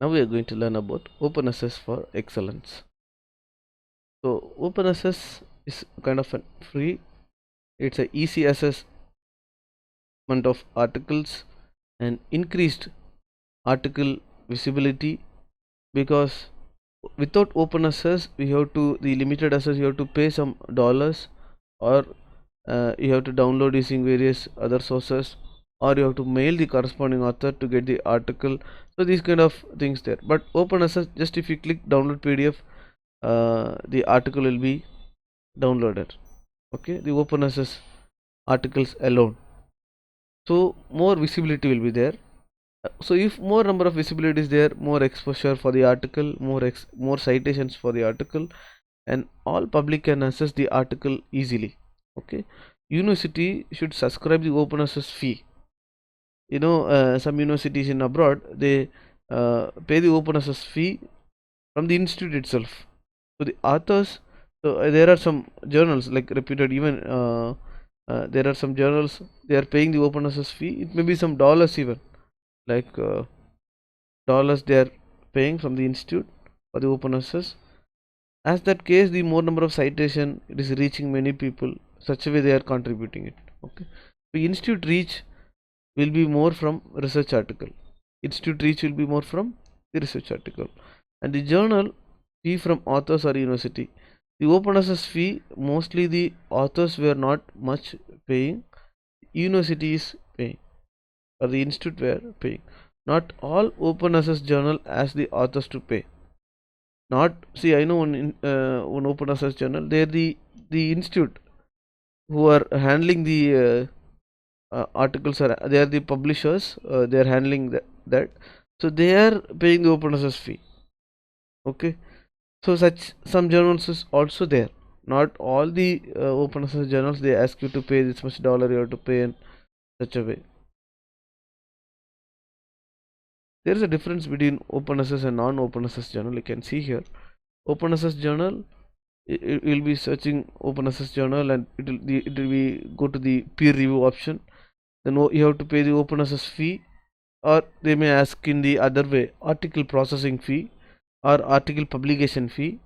Now we are going to learn about OpenSS for excellence. So OpenSS is kind of a free. It's a easy assessment of articles and increased article visibility, because without OpenSS we have to the limited access, you have to pay some dollars, or you have to download using various other sources, or you have to mail the corresponding author to get the article. So these kind of things there. But OpenSS, just if you click download PDF, the article will be downloaded. Okay, the OpenSS articles alone. So more visibility will be there. So if more number of visibility is there, more exposure for the article, more citations for the article, and all public can access the article easily. Okay, university should subscribe the OpenSS fee. Some universities in abroad, they pay the OpenSS fee from the institute itself. So the authors, there are some journals like reputed, even there are some journals, they are paying the OpenSS fee. It may be some dollars even, like dollars they are paying from the institute for the OpenSS. As that case, the more number of citation, it is reaching many people, such a way they are contributing it. Okay, the institute reach will be more from research article. Institute reach will be more from the research article, and the journal fee from authors or university. The OpenSS fee, mostly the authors were not much paying, university is paying, or the institute were paying. Not all OpenSS journal as the authors to pay. Not, see, I know one OpenSS journal, they're the institute who are handling the articles, are they are the publishers, they are handling that, so they are paying the OpenSS fee. Okay, so such some journals is also there. Not all the OpenSS journals, they ask you to pay this much dollar, you have to pay in such a way. There is a difference between OpenSS and non-OpenSS journal. You can see here, OpenSS journal, it will be searching OpenSS journal, and it will be go to the peer review option. Then you have to pay the OpenSS fee, or they may ask in the other way, article processing fee or article publication fee.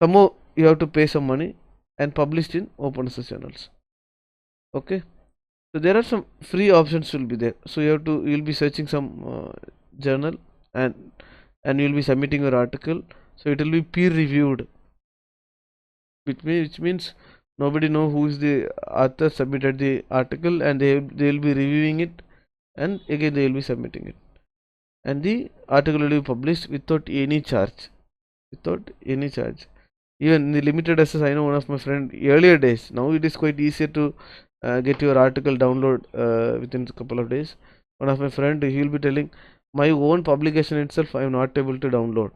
Somehow you have to pay some money and published in OpenSS journals. Okay, so there are some free options will be there. So you'll be searching some journal, and you'll be submitting your article, so it will be peer reviewed, which means nobody know who is the author submitted the article, and they will be reviewing it, and again they will be submitting it, and the article will be published without any charge. Without any charge. Even in the limited access, I know one of my friend earlier days. Now it is quite easier to get your article download within a couple of days. One of my friend, he will be telling, my own publication itself I am not able to download.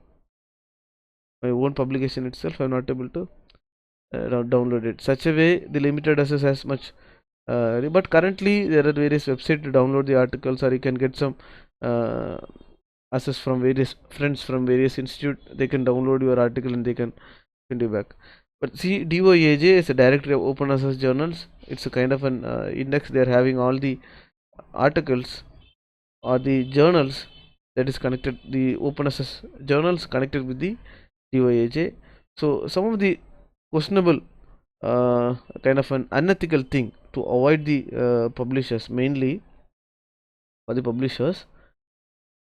My own publication itself I am not able to download it. Such a way the limited access has much. But currently there are various websites to download the articles, or you can get some access from various friends from various institute. They can download your article and they can send you back. But see, DOAJ is a directory of OpenSS journals. It's a kind of an index. They are having all the articles or the journals that is connected, the OpenSS journals connected with the DOAJ. So some of the questionable kind of an unethical thing to avoid the publishers, mainly for the publishers,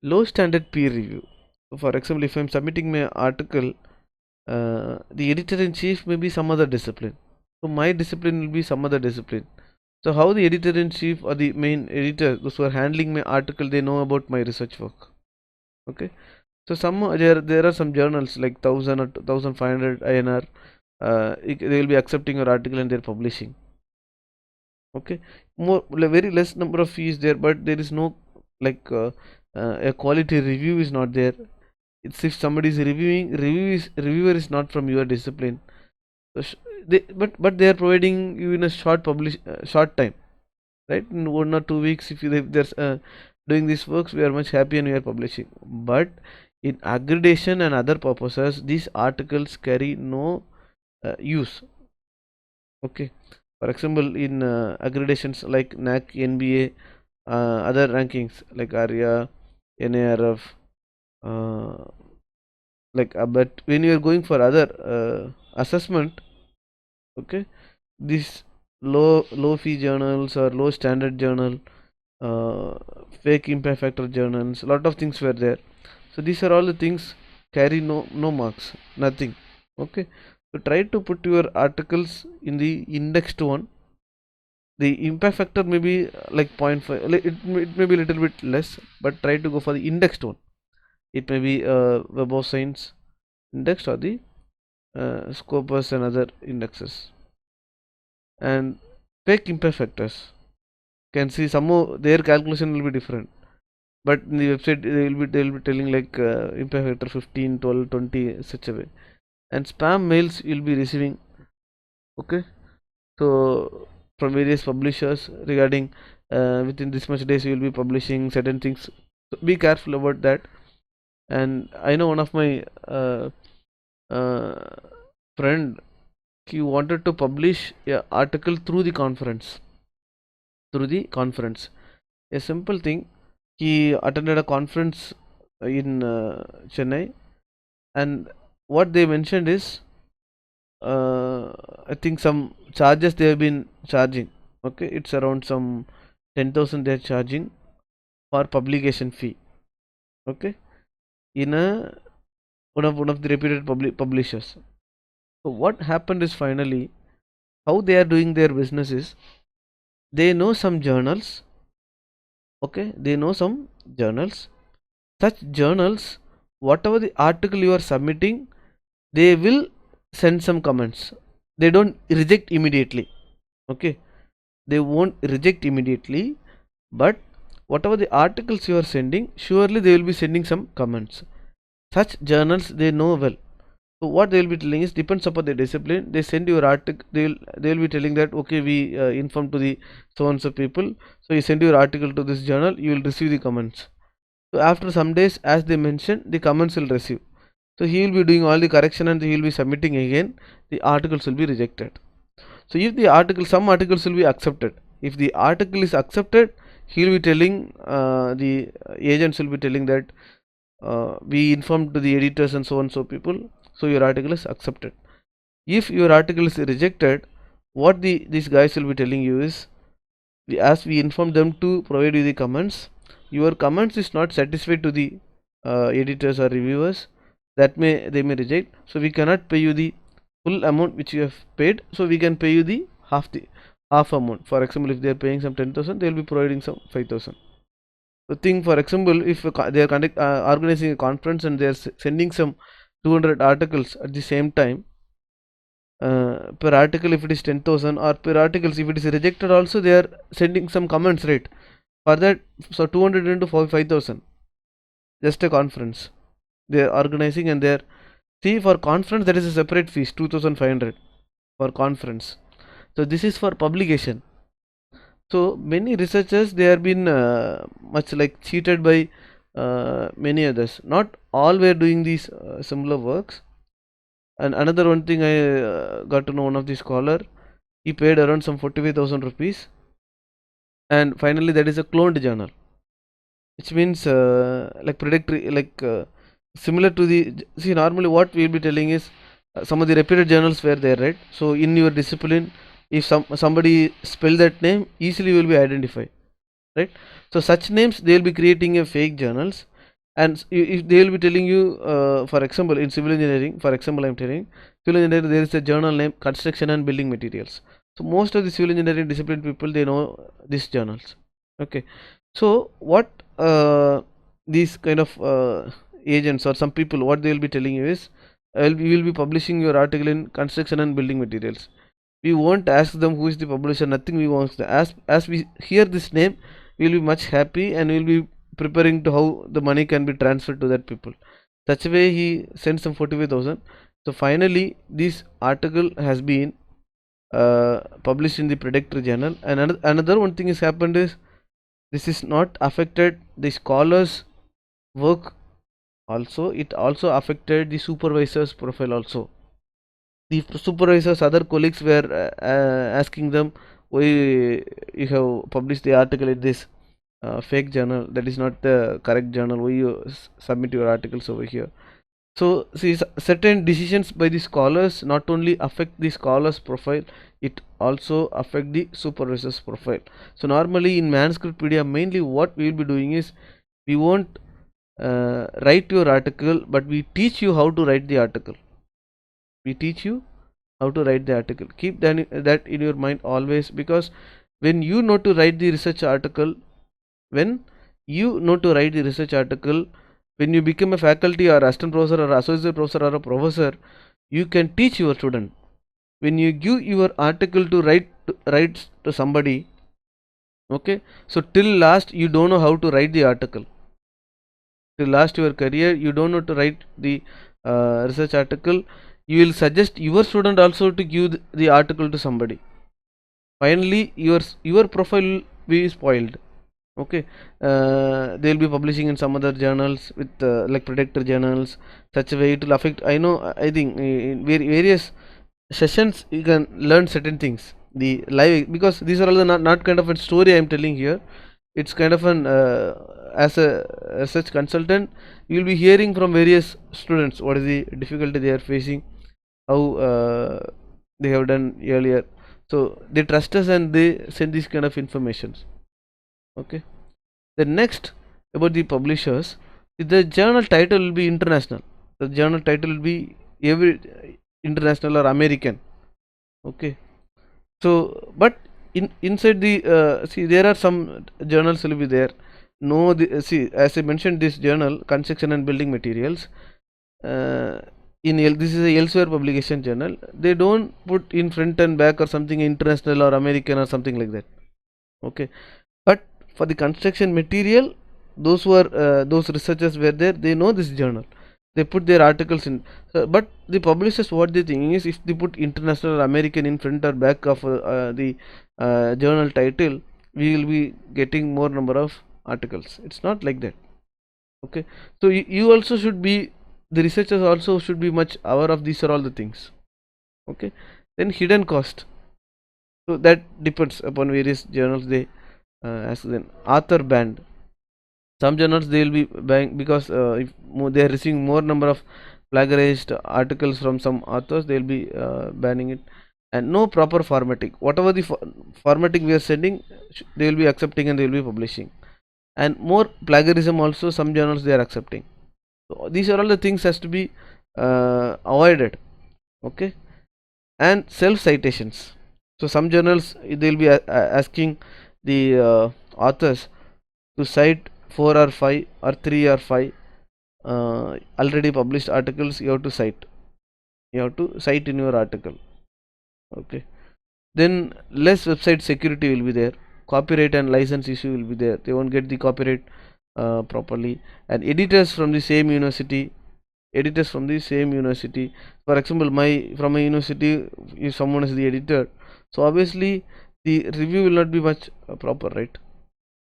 low standard peer review. So for example, if I'm submitting my article, the editor-in-chief may be some other discipline, so my discipline will be some other discipline. So how the editor-in-chief or the main editor, those who are handling my article, they know about my research work? Okay, so there are some journals like 1000 or 1500 INR, they will be accepting your article and they're publishing. Okay, very less number of fees there, but there is no like a quality review is not there. It's if somebody is reviewer is not from your discipline. So but they are providing you in a short time, right? In 1 or 2 weeks, if they're doing these works, we are much happy and we are publishing. But in aggregation and other purposes, these articles carry no use. Okay, for example, in accreditations like NAC, NBA, other rankings like ARIA, NARF, uh, but when you are going for other assessment, okay, these low fee journals or low standard journal, uh, fake impact factor journals, lot of things were there. So these are all the things carry no marks, nothing. Okay, so try to put your articles in the indexed one. The impact factor may be like 0.5, it may be a little bit less, but try to go for the indexed one. It may be Web of Science indexed or the Scopus and other indexes. And fake impact factors, can see some of their calculation will be different, but in the website they will be telling like impact factor 15, 12, 20, such a way. And spam mails you'll be receiving, okay, so from various publishers regarding within this much days you will be publishing certain things, so be careful about that. And I know one of my uh, friend, he wanted to publish a article through the conference, a simple thing. He attended a conference in Chennai, and what they mentioned is, I think some charges they have been charging. Okay, it's around some 10,000 they're charging for publication fee. Okay, in a one of the reputed publishers. So what happened is, finally, how they are doing their business is, they know some journals. Okay, they know some journals. Such journals, whatever the article you are submitting, they will send some comments. They don't reject immediately. Okay, they won't reject immediately, but whatever the articles you are sending, surely they will be sending some comments. Such journals they know well. So what they will be telling is, depends upon the discipline. They send your article, they will be telling that, okay, we inform to the so and so people, so you send your article to this journal, you will receive the comments. So after some days, as they mentioned, the comments will receive. So he will be doing all the correction and he will be submitting again. The articles will be rejected. So if the article, some articles will be accepted. If the article is accepted, he will be telling, the agents will be telling that, we informed to the editors and so on so people, so your article is accepted. If your article is rejected, what these guys will be telling you is, as we inform them to provide you the comments, your comments is not satisfied to the editors or reviewers, that they may reject, so we cannot pay you the full amount which you have paid, so we can pay you the half amount. For example, if they are paying some 10,000, they will be providing some 5,000. So think, for example, if they are organizing a conference and they are sending some 200 articles at the same time, per article if it is 10,000, or per articles if it is rejected also, they are sending some comments, right? For that, so 200 into 5,000, just a conference they are organizing, and they are, see, for conference there is a separate fees, 2,500 for conference. So this is for publication. So many researchers, they have been much like cheated by many others. Not all were doing these similar works. And another one thing, I got to know, one of the scholar, he paid around some 45,000 rupees, and finally that is a cloned journal, which means like predatory, like similar to the, see, normally what we will be telling is, some of the reputed journals were there, right? So in your discipline, if somebody spell that name, easily you will be identified, right? So such names they will be creating a fake journals, and if they will be telling you, for example, in civil engineering, for example, I am telling, civil engineering, there is a journal named Construction and Building Materials. So most of the civil engineering discipline people, they know these journals. Okay, so what these kind of agents or some people, what they will be telling you is, we will be publishing your article in Construction and Building Materials. We won't ask them who is the publisher, nothing. We want to, as we hear this name, we will be much happy, and we will be preparing to how the money can be transferred to that people. Such a way he sent some 45,000. So finally this article has been published in the Predatory journal. And another one thing has happened is, this is not affected the scholars work also, it also affected the supervisor's profile also. The supervisors, other colleagues were asking them, why you have published the article in this. fake journal, that is not the correct journal where you submit your articles over here. So see, certain decisions by the scholars not only affect the scholar's profile, it also affect the supervisor's profile. So normally in Manuscriptpedia, mainly what we will be doing is, we won't write your article, but we teach you how to write the article. We teach you how to write the article. Keep that in your mind always, because when you know to write the research article, when you know to write the research article, when you become a faculty or assistant professor or associate professor or a professor, you can teach your student. When you give your article to write to somebody, okay, so till last you don't know how to write the article. Till last your career you don't know to write the research article. You will suggest your student also to give the article to somebody. Finally your profile will be spoiled. Okay, they'll be publishing in some other journals with like predatory journals, such a way it will affect. I know, I think in various sessions you can learn certain things, the live, because these are all the not kind of a story I'm telling here. It's kind of an as a research consultant, you will be hearing from various students what is the difficulty they are facing, how they have done earlier. So they trust us and they send these kind of informations. Okay, the next, about the publishers, the journal title will be international. The journal title will be every international or American. Okay, so but inside the see, there are some journals will be there. No, see, as I mentioned, this journal construction and building materials, uh, this is a elsewhere publication journal, they don't put in front and back or something international or American or something like that. Okay, but for the construction material, those who are those researchers were there, they know this journal, they put their articles in. But the publishers, what they think is, if they put international or American in front or back of the journal title, we will be getting more number of articles. It's not like that. Okay, so you also should be, the researchers also should be much aware of these are all the things. Okay, then hidden cost, so that depends upon various journals. They as then author band, some journals they will be buying, because if they are receiving more number of plagiarized articles from some authors, they will be banning it. And no proper formatting, whatever the formatting we are sending, they will be accepting and they will be publishing. And more plagiarism also, some journals they are accepting. So these are all the things has to be avoided. Okay, and self citations, so some journals they will be asking the authors to cite 4 or 5 or 3 or 5 already published articles. You have to cite, you have to cite in your article. Okay, then less website security will be there, copyright and license issue will be there, they won't get the copyright properly. And editors from the same university, editors from the same university, for example, from a university, if someone is the editor, so obviously the review will not be much proper, right?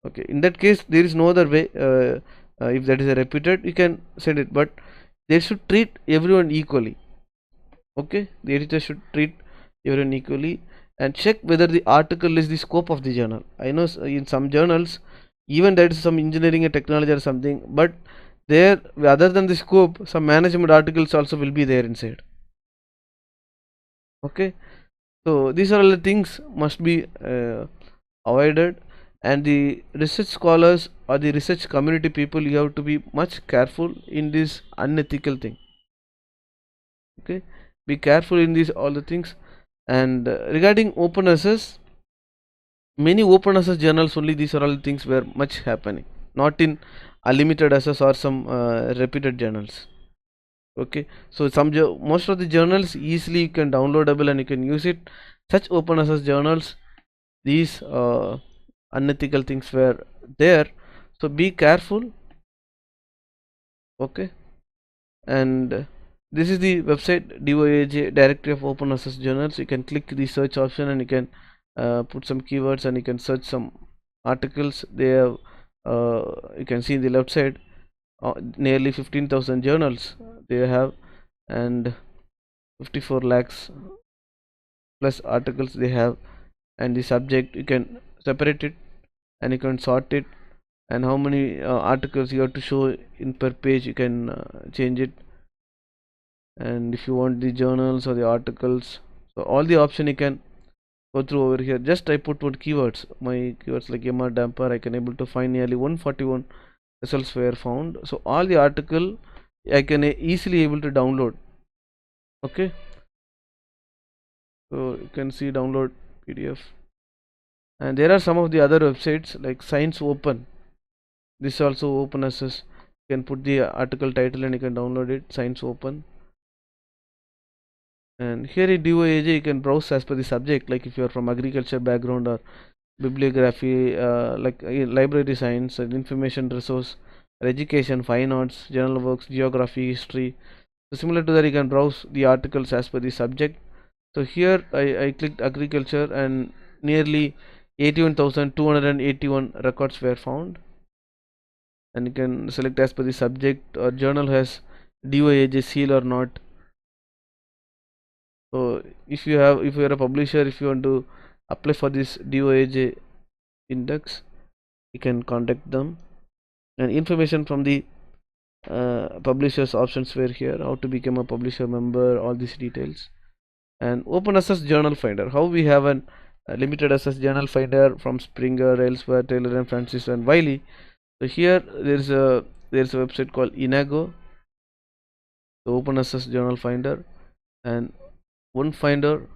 Okay, in that case there is no other way. If that is a reputed, you can send it, but they should treat everyone equally. Okay, the editor should treat everyone equally, and check whether the article is the scope of the journal. I know in some journals, even there is some engineering and technology or something, but there, other than the scope, some management articles also will be there inside. Okay, so these are all the things must be avoided. And the research scholars or the research community people, you have to be much careful in this unethical thing. Okay, be careful in these all the things. And regarding open access, many open access journals only, these are all the things were much happening, not in unlimited access or some reputed journals. Okay, so most of the journals easily you can downloadable and you can use it. Such open access journals, these unethical things were there, so be careful. Okay, and this is the website DOAJ, Directory of Open Access Journals. You can click the search option and you can put some keywords and you can search some articles. They have you can see in the left side nearly 15,000 journals they have, and 54 lakhs plus articles they have. And the subject, you can separate it and you can sort it, and how many articles you have to show in per page, you can change it. And if you want the journals or the articles, so all the option you can go through over here. Just I put what keywords, my keywords like MR damper, I can able to find nearly 141 results were found. So all the article I can easily able to download. Okay, so you can see download PDF. And there are some of the other websites like Science Open. This also open access. You can put the article title and you can download it. Science Open. And here in DOAJ you can browse as per the subject, like if you are from agriculture background or bibliography, like library science and information resource, or education, fine arts, journal works, geography, history. So similar to that, you can browse the articles as per the subject. So here I clicked agriculture and nearly 81,281 records were found, and you can select as per the subject or journal has DOAJ seal or not. So if you are a publisher, if you want to apply for this DOAJ index, you can contact them. And information from the publishers options were here, how to become a publisher member, all these details. And open access journal finder, how we have an limited access journal finder from Springer, Elsewhere, Taylor and Francis and Wiley. So here there's a website called Inago, the open access journal finder. And one finder,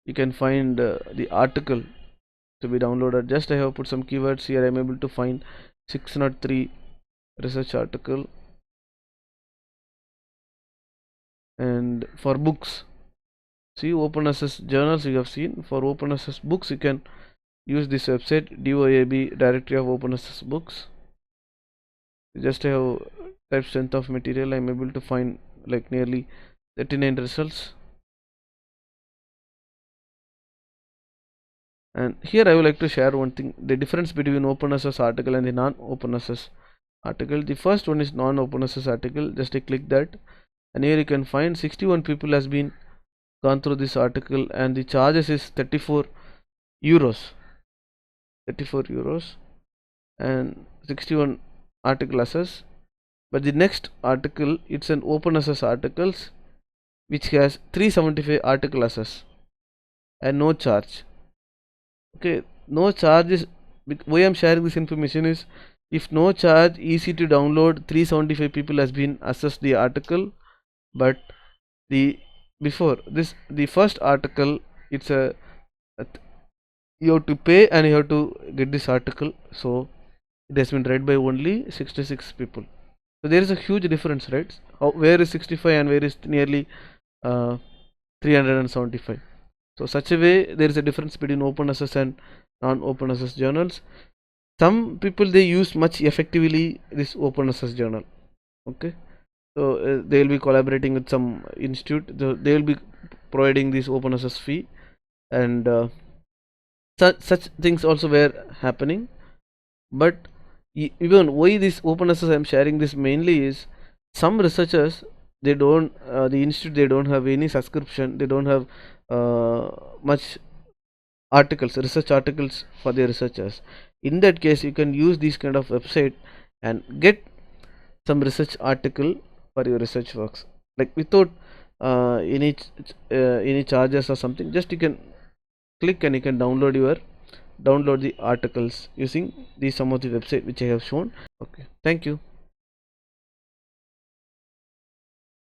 you can find the article to be downloaded. Just I have put some keywords here. I'm able to find 603 research article. And for books, see open access journals you have seen. For open access books, you can use this website DOAB, directory of open access books. Just have type strength of material. I'm able to find like nearly 39 results. And here I would like to share one thing, the difference between open access article and the non-open access article. The first one is non-open access article. Just click that, and here you can find 61 people has been gone through this article, and the charges is 34 euros, and 61 article access. But the next article, it's an open access articles which has 375 article access and no charge. Okay, no charge is why I'm sharing this information is, if no charge, easy to download, 375 people has been assessed the article. But the before this, the first article, it's you have to pay and you have to get this article. So it has been read by only 66 people. So there is a huge difference, right? Where is 65 and where is nearly 375. So such a way there is a difference between open access and non-open access journals. Some people they use much effectively this open access journal. Okay, so they will be collaborating with some institute. They will be providing this open access fee, and such things also were happening. But even why this open access I am sharing this mainly is, some researchers they don't the institute, they don't have any subscription, they don't have much articles, research articles for their researchers. In that case, you can use this kind of website and get some research article for your research works, like without any charges or something. Just you can click and you can download the articles using these some of the website which I have shown. Okay, thank you.